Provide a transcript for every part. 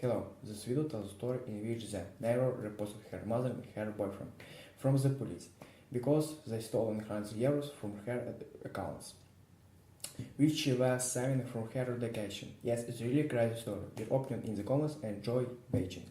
Hello, this video tells a story in which the neighbor reported her mother and her boyfriend from the police because they stole €100 from her accounts, which she was saving from her education. Yes, it's really a crazy story. We're opening in the comments and enjoy watching.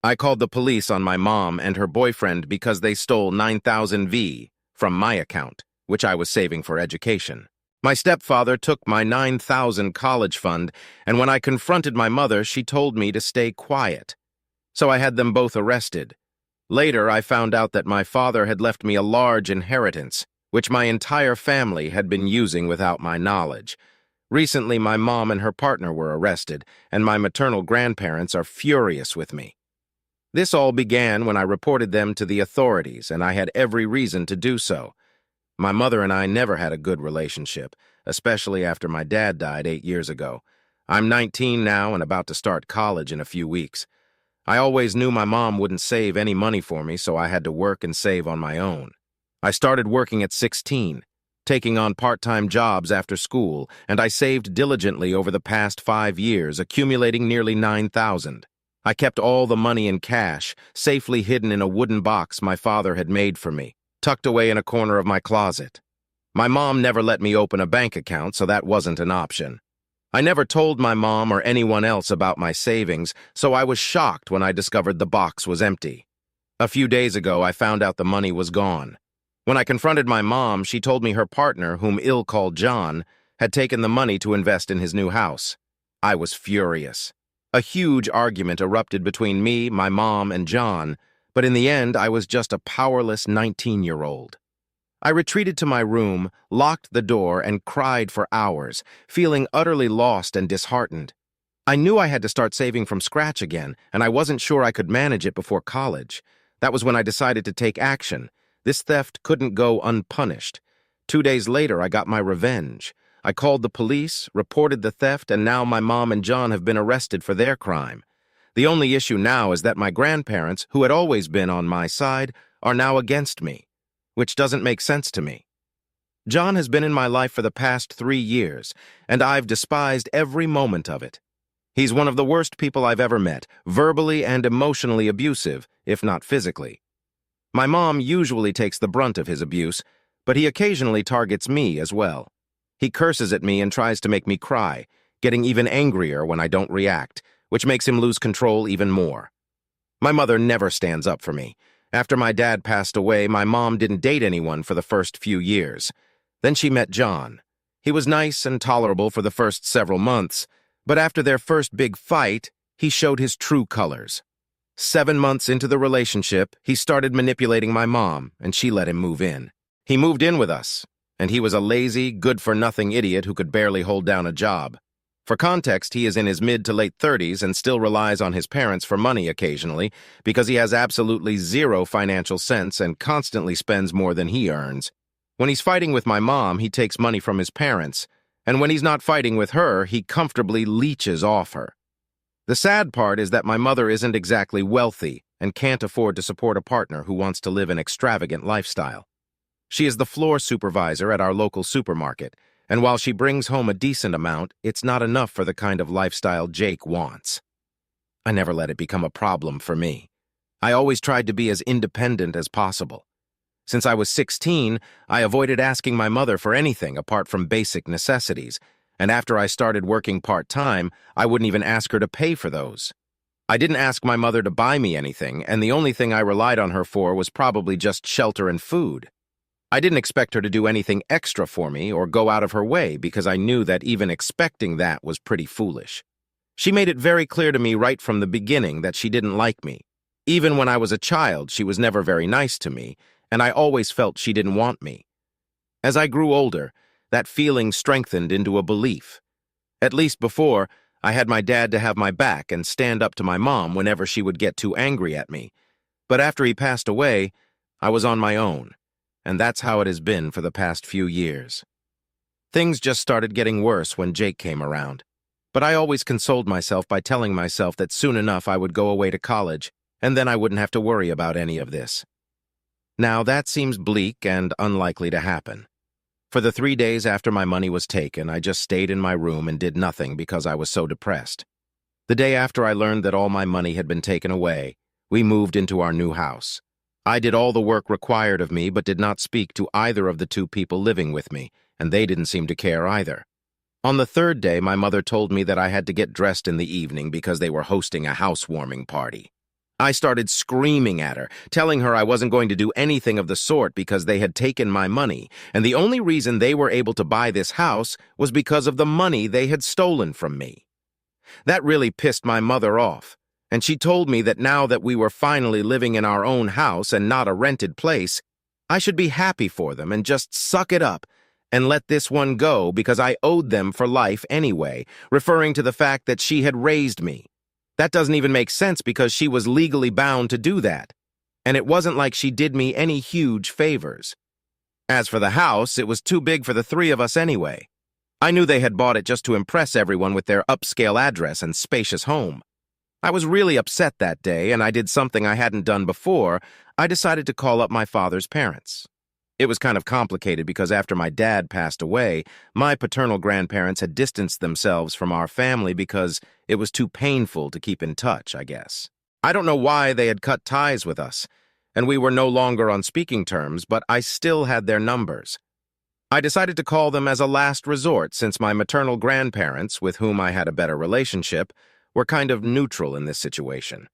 I called the police on my mom and her boyfriend because they stole 9,000 V from my account, which I was saving for education. My stepfather took my 9,000 college fund, and when I confronted my mother, she told me to stay quiet. So I had them both arrested. Later, I found out that my father had left me a large inheritance, which my entire family had been using without my knowledge. Recently, my mom and her partner were arrested, and my maternal grandparents are furious with me. This all began when I reported them to the authorities, and I had every reason to do so. My mother and I never had a good relationship, especially after my dad died 8 years ago. I'm 19 now and about to start college in a few weeks. I always knew my mom wouldn't save any money for me, so I had to work and save on my own. I started working at 16, taking on part-time jobs after school, and I saved diligently over the past 5 years, accumulating nearly 9,000. I kept all the money in cash, safely hidden in a wooden box my father had made for me, tucked away in a corner of my closet. My mom never let me open a bank account, so that wasn't an option. I never told my mom or anyone else about my savings, so I was shocked when I discovered the box was empty. A few days ago, I found out the money was gone. When I confronted my mom, she told me her partner, whom ill called John, had taken the money to invest in his new house. I was furious. A huge argument erupted between me, my mom, and John, but in the end, I was just a powerless 19-year-old. I retreated to my room, locked the door, and cried for hours, feeling utterly lost and disheartened. I knew I had to start saving from scratch again, and I wasn't sure I could manage it before college. That was when I decided to take action. This theft couldn't go unpunished. 2 days later, I got my revenge. I called the police, reported the theft, and now my mom and John have been arrested for their crime. The only issue now is that my grandparents, who had always been on my side, are now against me, which doesn't make sense to me. John has been in my life for the past 3 years, and I've despised every moment of it. He's one of the worst people I've ever met, verbally and emotionally abusive, if not physically. My mom usually takes the brunt of his abuse, but he occasionally targets me as well. He curses at me and tries to make me cry, getting even angrier when I don't react, which makes him lose control even more. My mother never stands up for me. After my dad passed away, my mom didn't date anyone for the first few years. Then she met John. He was nice and tolerable for the first several months, but after their first big fight, he showed his true colors. 7 months into the relationship, he started manipulating my mom, and she let him move in. He moved in with us, and he was a lazy, good-for-nothing idiot who could barely hold down a job. For context, he is in his mid to late 30s and still relies on his parents for money occasionally because he has absolutely zero financial sense and constantly spends more than he earns. When he's fighting with my mom, he takes money from his parents, and when he's not fighting with her, he comfortably leeches off her. The sad part is that my mother isn't exactly wealthy and can't afford to support a partner who wants to live an extravagant lifestyle. She is the floor supervisor at our local supermarket, and while she brings home a decent amount, it's not enough for the kind of lifestyle Jake wants. I never let it become a problem for me. I always tried to be as independent as possible. Since I was 16, I avoided asking my mother for anything apart from basic necessities, and after I started working part-time, I wouldn't even ask her to pay for those. I didn't ask my mother to buy me anything, and the only thing I relied on her for was probably just shelter and food. I didn't expect her to do anything extra for me or go out of her way because I knew that even expecting that was pretty foolish. She made it very clear to me right from the beginning that she didn't like me. Even when I was a child, she was never very nice to me, and I always felt she didn't want me. As I grew older, that feeling strengthened into a belief. At least before, I had my dad to have my back and stand up to my mom whenever she would get too angry at me. But after he passed away, I was on my own. And that's how it has been for the past few years. Things just started getting worse when Jake came around, but I always consoled myself by telling myself that soon enough I would go away to college, and then I wouldn't have to worry about any of this. Now that seems bleak and unlikely to happen. For the 3 days after my money was taken, I just stayed in my room and did nothing because I was so depressed. The day after I learned that all my money had been taken away, we moved into our new house. I did all the work required of me but did not speak to either of the two people living with me, and they didn't seem to care either. On the third day, my mother told me that I had to get dressed in the evening because they were hosting a housewarming party. I started screaming at her, telling her I wasn't going to do anything of the sort because they had taken my money, and the only reason they were able to buy this house was because of the money they had stolen from me. That really pissed my mother off, and she told me that now that we were finally living in our own house and not a rented place, I should be happy for them and just suck it up and let this one go because I owed them for life anyway, referring to the fact that she had raised me. That doesn't even make sense because she was legally bound to do that, and it wasn't like she did me any huge favors. As for the house, it was too big for the three of us anyway. I knew they had bought it just to impress everyone with their upscale address and spacious home. I was really upset that day, and I did something I hadn't done before. I decided to call up my father's parents. It was kind of complicated because after my dad passed away, my paternal grandparents had distanced themselves from our family because it was too painful to keep in touch, I guess. I don't know why they had cut ties with us, and we were no longer on speaking terms, but I still had their numbers. I decided to call them as a last resort since my maternal grandparents, with whom I had a better relationship, were kind of neutral in this situation.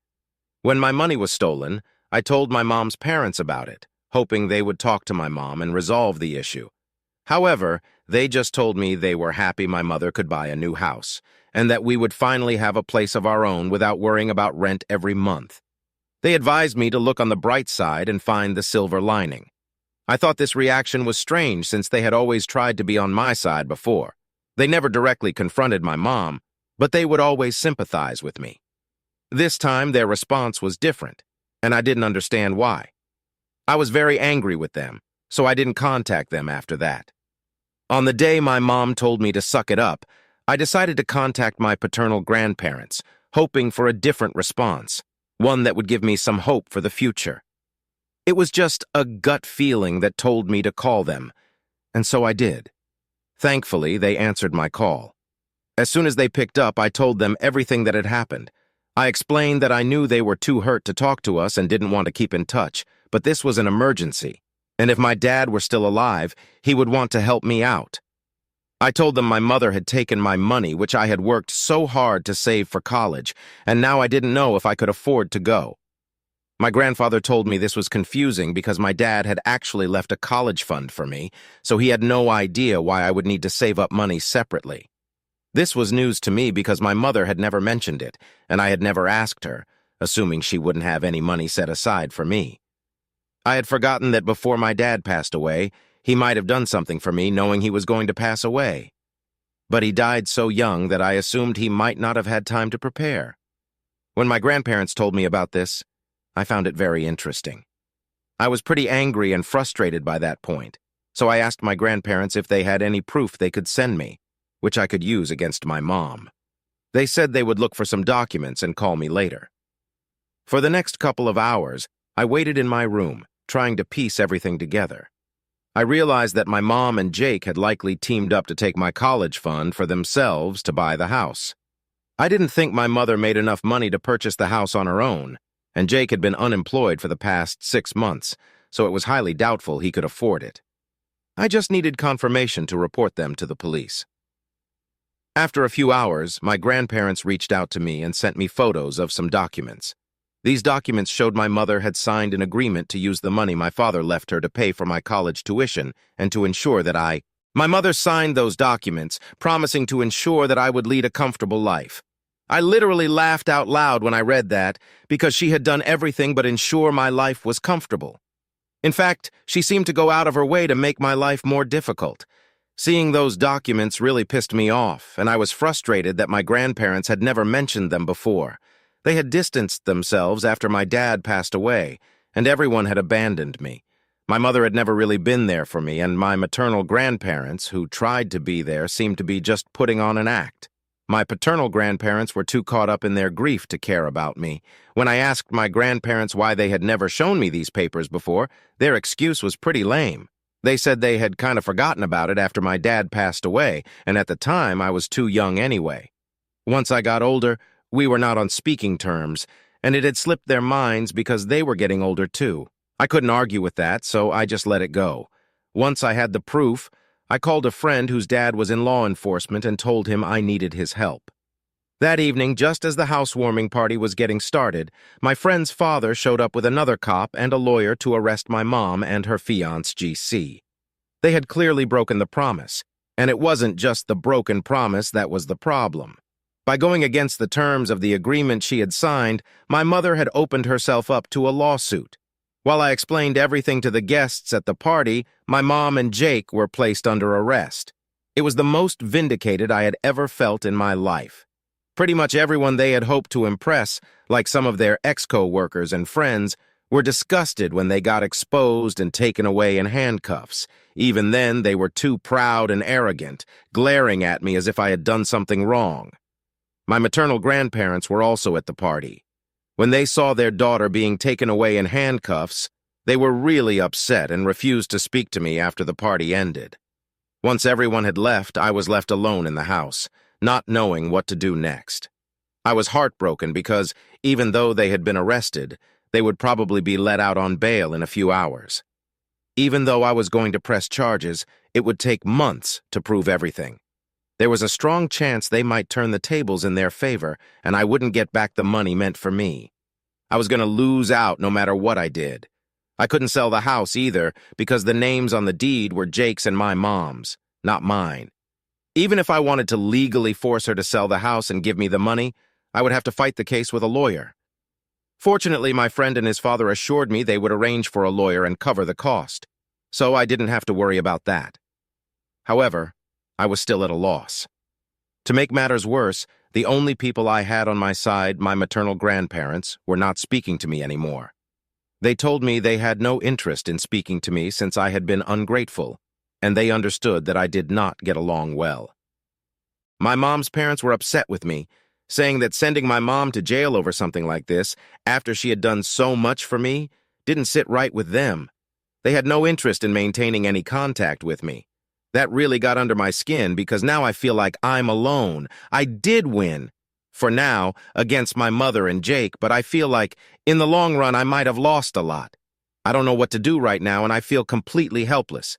When my money was stolen, I told my mom's parents about it, hoping they would talk to my mom and resolve the issue. However, they just told me they were happy my mother could buy a new house, and that we would finally have a place of our own without worrying about rent every month. They advised me to look on the bright side and find the silver lining. I thought this reaction was strange since they had always tried to be on my side before. They never directly confronted my mom, but they would always sympathize with me. This time, their response was different, and I didn't understand why. I was very angry with them, so I didn't contact them after that. On the day my mom told me to suck it up, I decided to contact my paternal grandparents, hoping for a different response, one that would give me some hope for the future. It was just a gut feeling that told me to call them, and so I did. Thankfully, they answered my call. As soon as they picked up, I told them everything that had happened. I explained that I knew they were too hurt to talk to us and didn't want to keep in touch, but this was an emergency, and if my dad were still alive, he would want to help me out. I told them my mother had taken my money, which I had worked so hard to save for college, and now I didn't know if I could afford to go. My grandfather told me this was confusing because my dad had actually left a college fund for me, so he had no idea why I would need to save up money separately. This was news to me because my mother had never mentioned it, and I had never asked her, assuming she wouldn't have any money set aside for me. I had forgotten that before my dad passed away, he might have done something for me knowing he was going to pass away. But he died so young that I assumed he might not have had time to prepare. When my grandparents told me about this, I found it very interesting. I was pretty angry and frustrated by that point, so I asked my grandparents if they had any proof they could send me, which I could use against my mom. They said they would look for some documents and call me later. For the next couple of hours, I waited in my room, trying to piece everything together. I realized that my mom and Jake had likely teamed up to take my college fund for themselves to buy the house. I didn't think my mother made enough money to purchase the house on her own, and Jake had been unemployed for the past 6 months, so it was highly doubtful he could afford it. I just needed confirmation to report them to the police. After a few hours, my grandparents reached out to me and sent me photos of some documents. These documents showed my mother had signed an agreement to use the money my father left her to pay for my college tuition and to ensure that My mother signed those documents, promising to ensure that I would lead a comfortable life. I literally laughed out loud when I read that because she had done everything but ensure my life was comfortable. In fact, she seemed to go out of her way to make my life more difficult. Seeing those documents really pissed me off, and I was frustrated that my grandparents had never mentioned them before. They had distanced themselves after my dad passed away, and everyone had abandoned me. My mother had never really been there for me, and my maternal grandparents, who tried to be there, seemed to be just putting on an act. My paternal grandparents were too caught up in their grief to care about me. When I asked my grandparents why they had never shown me these papers before, their excuse was pretty lame. They said they had kind of forgotten about it after my dad passed away, and at the time I was too young anyway. Once I got older, we were not on speaking terms, and it had slipped their minds because they were getting older too. I couldn't argue with that, so I just let it go. Once I had the proof, I called a friend whose dad was in law enforcement and told him I needed his help. That evening, just as the housewarming party was getting started, my friend's father showed up with another cop and a lawyer to arrest my mom and her fiancé GC. They had clearly broken the promise, and it wasn't just the broken promise that was the problem. By going against the terms of the agreement she had signed, my mother had opened herself up to a lawsuit. While I explained everything to the guests at the party, my mom and Jake were placed under arrest. It was the most vindicated I had ever felt in my life. Pretty much everyone they had hoped to impress, like some of their ex-co-workers and friends, were disgusted when they got exposed and taken away in handcuffs. Even then, they were too proud and arrogant, glaring at me as if I had done something wrong. My maternal grandparents were also at the party. When they saw their daughter being taken away in handcuffs, they were really upset and refused to speak to me after the party ended. Once everyone had left, I was left alone in the house, not knowing what to do next. I was heartbroken because, even though they had been arrested, they would probably be let out on bail in a few hours. Even though I was going to press charges, it would take months to prove everything. There was a strong chance they might turn the tables in their favor, and I wouldn't get back the money meant for me. I was going to lose out no matter what I did. I couldn't sell the house either because the names on the deed were Jake's and my mom's, not mine. Even if I wanted to legally force her to sell the house and give me the money, I would have to fight the case with a lawyer. Fortunately, my friend and his father assured me they would arrange for a lawyer and cover the cost, so I didn't have to worry about that. However, I was still at a loss. To make matters worse, the only people I had on my side, my maternal grandparents, were not speaking to me anymore. They told me they had no interest in speaking to me since I had been ungrateful, and they understood that I did not get along well. My mom's parents were upset with me, saying that sending my mom to jail over something like this, after she had done so much for me, didn't sit right with them. They had no interest in maintaining any contact with me. That really got under my skin because now I feel like I'm alone. I did win, for now, against my mother and Jake, but I feel like, in the long run, I might have lost a lot. I don't know what to do right now, and I feel completely helpless.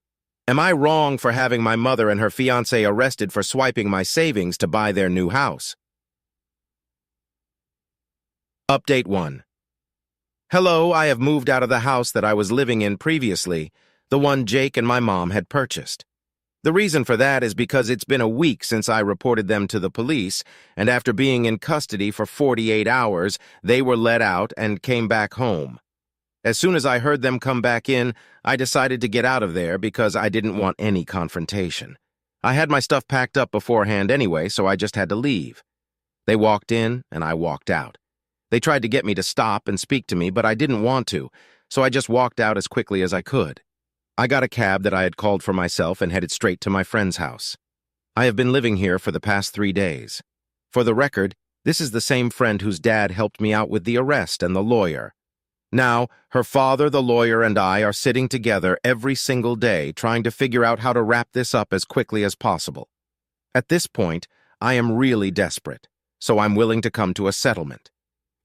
Am I wrong for having my mother and her fiancé arrested for swiping my savings to buy their new house? Update 1. Hello, I have moved out of the house that I was living in previously, the one Jake and my mom had purchased. The reason for that is because it's been a week since I reported them to the police, and after being in custody for 48 hours, they were let out and came back home. As soon as I heard them come back in, I decided to get out of there because I didn't want any confrontation. I had my stuff packed up beforehand anyway, so I just had to leave. They walked in, and I walked out. They tried to get me to stop and speak to me, but I didn't want to, so I just walked out as quickly as I could. I got a cab that I had called for myself and headed straight to my friend's house. I have been living here for the past 3 days. For the record, this is the same friend whose dad helped me out with the arrest and the lawyer. Now, her father, the lawyer, and I are sitting together every single day trying to figure out how to wrap this up as quickly as possible. At this point, I am really desperate, so I'm willing to come to a settlement.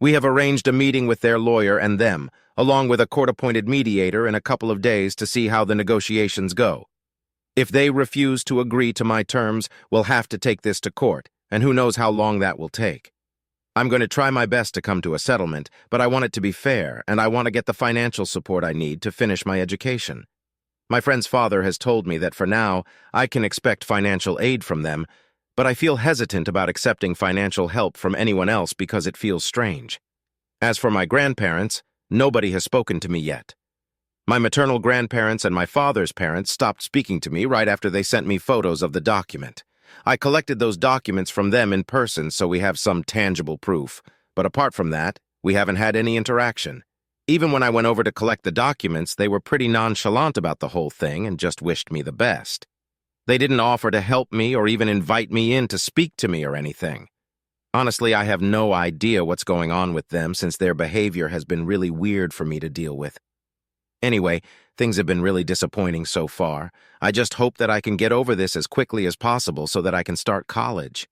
We have arranged a meeting with their lawyer and them, along with a court-appointed mediator in a couple of days to see how the negotiations go. If they refuse to agree to my terms, we'll have to take this to court, and who knows how long that will take. I'm going to try my best to come to a settlement, but I want it to be fair, and I want to get the financial support I need to finish my education. My friend's father has told me that for now, I can expect financial aid from them, but I feel hesitant about accepting financial help from anyone else because it feels strange. As for my grandparents, nobody has spoken to me yet. My maternal grandparents and my father's parents stopped speaking to me right after they sent me photos of the document. I collected those documents from them in person so we have some tangible proof, but apart from that, we haven't had any interaction. Even when I went over to collect the documents, they were pretty nonchalant about the whole thing and just wished me the best. They didn't offer to help me or even invite me in to speak to me or anything. Honestly, I have no idea what's going on with them since their behavior has been really weird for me to deal with. Anyway, things have been really disappointing so far. I just hope that I can get over this as quickly as possible so that I can start college.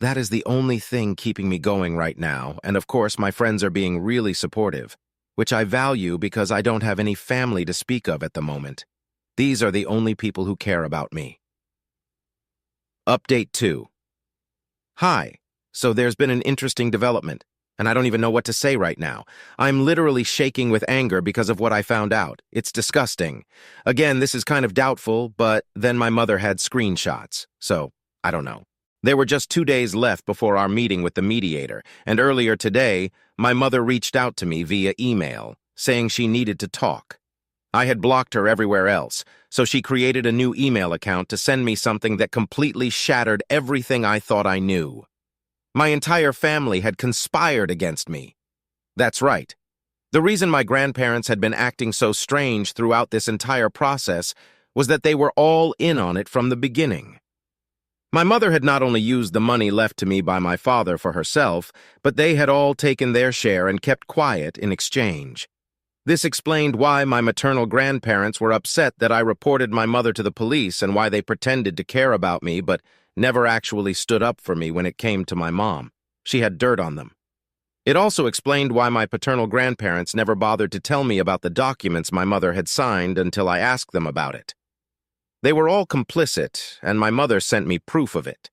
That is the only thing keeping me going right now, and of course my friends are being really supportive, which I value because I don't have any family to speak of at the moment. These are the only people who care about me. Update 2. Hi. So there's been an interesting development, and I don't even know what to say right now. I'm literally shaking with anger because of what I found out. It's disgusting. Again, this is kind of doubtful, but then my mother had screenshots, so I don't know. There were just 2 days left before our meeting with the mediator, and earlier today, my mother reached out to me via email, saying she needed to talk. I had blocked her everywhere else, so she created a new email account to send me something that completely shattered everything I thought I knew. My entire family had conspired against me. That's right. The reason my grandparents had been acting so strange throughout this entire process was that they were all in on it from the beginning. My mother had not only used the money left to me by my father for herself, but they had all taken their share and kept quiet in exchange. This explained why my maternal grandparents were upset that I reported my mother to the police and why they pretended to care about me but never actually stood up for me when it came to my mom. She had dirt on them. It also explained why my paternal grandparents never bothered to tell me about the documents my mother had signed until I asked them about it. They were all complicit, and my mother sent me proof of it.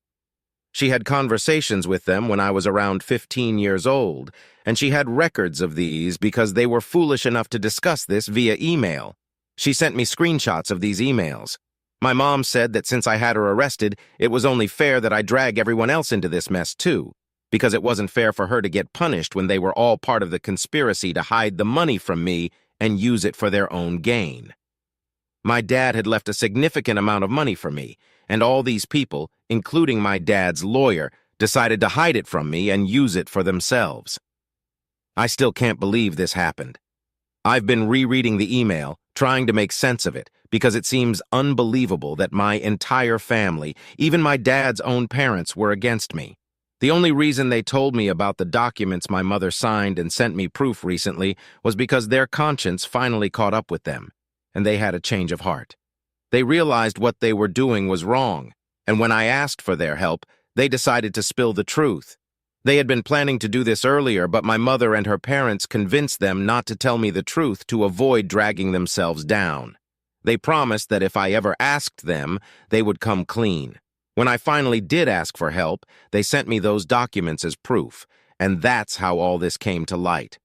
She had conversations with them when I was around 15 years old, and she had records of these because they were foolish enough to discuss this via email. She sent me screenshots of these emails. My mom said that since I had her arrested, it was only fair that I drag everyone else into this mess too, because it wasn't fair for her to get punished when they were all part of the conspiracy to hide the money from me and use it for their own gain. My dad had left a significant amount of money for me, and all these people, including my dad's lawyer, decided to hide it from me and use it for themselves. I still can't believe this happened. I've been rereading the email, trying to make sense of it, because it seems unbelievable that my entire family, even my dad's own parents, were against me. The only reason they told me about the documents my mother signed and sent me proof recently was because their conscience finally caught up with them, and they had a change of heart. They realized what they were doing was wrong, and when I asked for their help, they decided to spill the truth. They had been planning to do this earlier, but my mother and her parents convinced them not to tell me the truth to avoid dragging themselves down. They promised that if I ever asked them, they would come clean. When I finally did ask for help, they sent me those documents as proof, and that's how all this came to light.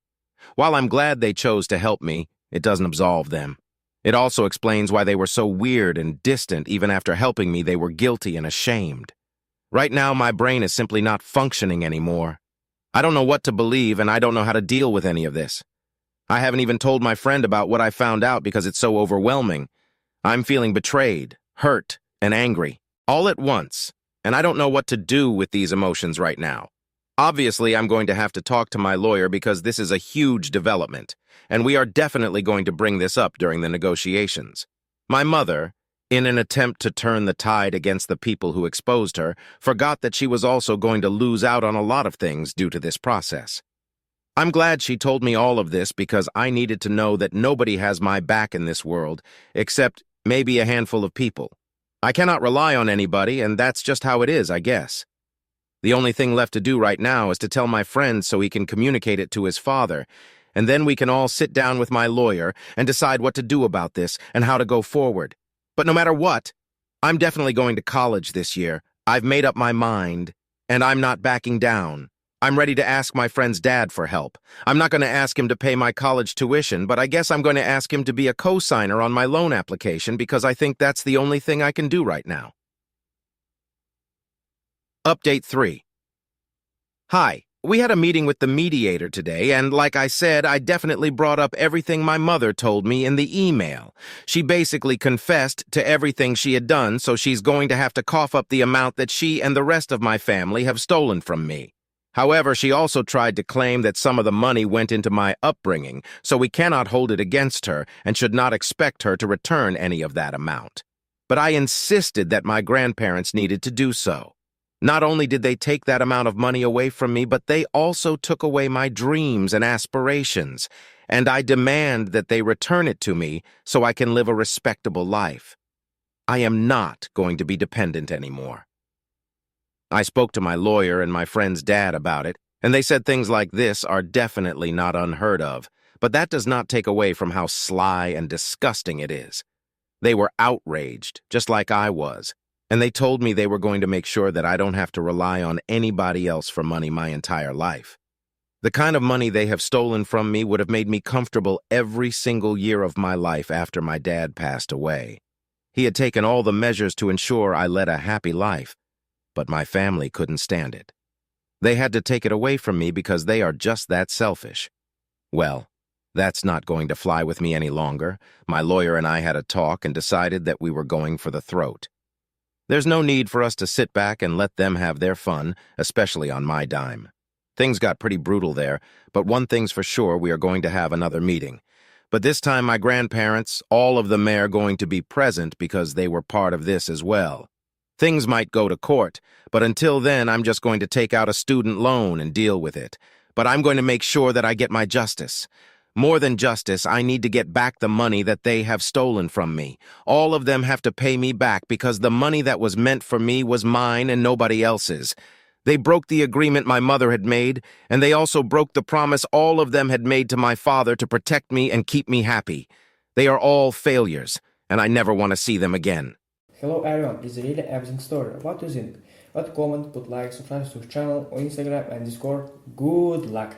While I'm glad they chose to help me, it doesn't absolve them. It also explains why they were so weird and distant. Even after helping me, they were guilty and ashamed. Right now, my brain is simply not functioning anymore. I don't know what to believe, and I don't know how to deal with any of this. I haven't even told my friend about what I found out because it's so overwhelming. I'm feeling betrayed, hurt, and angry, all at once, and I don't know what to do with these emotions right now. Obviously, I'm going to have to talk to my lawyer because this is a huge development, and we are definitely going to bring this up during the negotiations. My mother, in an attempt to turn the tide against the people who exposed her, forgot that she was also going to lose out on a lot of things due to this process. I'm glad she told me all of this because I needed to know that nobody has my back in this world, except maybe a handful of people. I cannot rely on anybody, and that's just how it is, I guess. The only thing left to do right now is to tell my friend so he can communicate it to his father, and then we can all sit down with my lawyer and decide what to do about this and how to go forward. But no matter what, I'm definitely going to college this year. I've made up my mind, and I'm not backing down. I'm ready to ask my friend's dad for help. I'm not going to ask him to pay my college tuition, but I guess I'm going to ask him to be a co-signer on my loan application because I think that's the only thing I can do right now. Update 3. Hi. We had a meeting with the mediator today, and like I said, I definitely brought up everything my mother told me in the email. She basically confessed to everything she had done, so she's going to have to cough up the amount that she and the rest of my family have stolen from me. However, she also tried to claim that some of the money went into my upbringing, so we cannot hold it against her and should not expect her to return any of that amount. But I insisted that my grandparents needed to do so. Not only did they take that amount of money away from me, but they also took away my dreams and aspirations, and I demand that they return it to me so I can live a respectable life. I am not going to be dependent anymore. I spoke to my lawyer and my friend's dad about it, and they said things like this are definitely not unheard of, but that does not take away from how sly and disgusting it is. They were outraged, just like I was, and they told me they were going to make sure that I don't have to rely on anybody else for money my entire life. The kind of money they have stolen from me would have made me comfortable every single year of my life after my dad passed away. He had taken all the measures to ensure I led a happy life, but my family couldn't stand it. They had to take it away from me because they are just that selfish. Well, that's not going to fly with me any longer. My lawyer and I had a talk and decided that we were going for the throat. There's no need for us to sit back and let them have their fun, especially on my dime. Things got pretty brutal there, but one thing's for sure, we are going to have another meeting. But this time my grandparents, all of them are going to be present because they were part of this as well. Things might go to court, but until then I'm just going to take out a student loan and deal with it. But I'm going to make sure that I get my justice. More than justice, I need to get back the money that they have stolen from me. All of them have to pay me back because the money that was meant for me was mine and nobody else's. They broke the agreement my mother had made, and they also broke the promise all of them had made to my father to protect me and keep me happy. They are all failures, and I never want to see them again. Hello everyone, it's really amazing story. What do you think? Comment, put like, subscribe to the channel on Instagram and Discord. Good luck!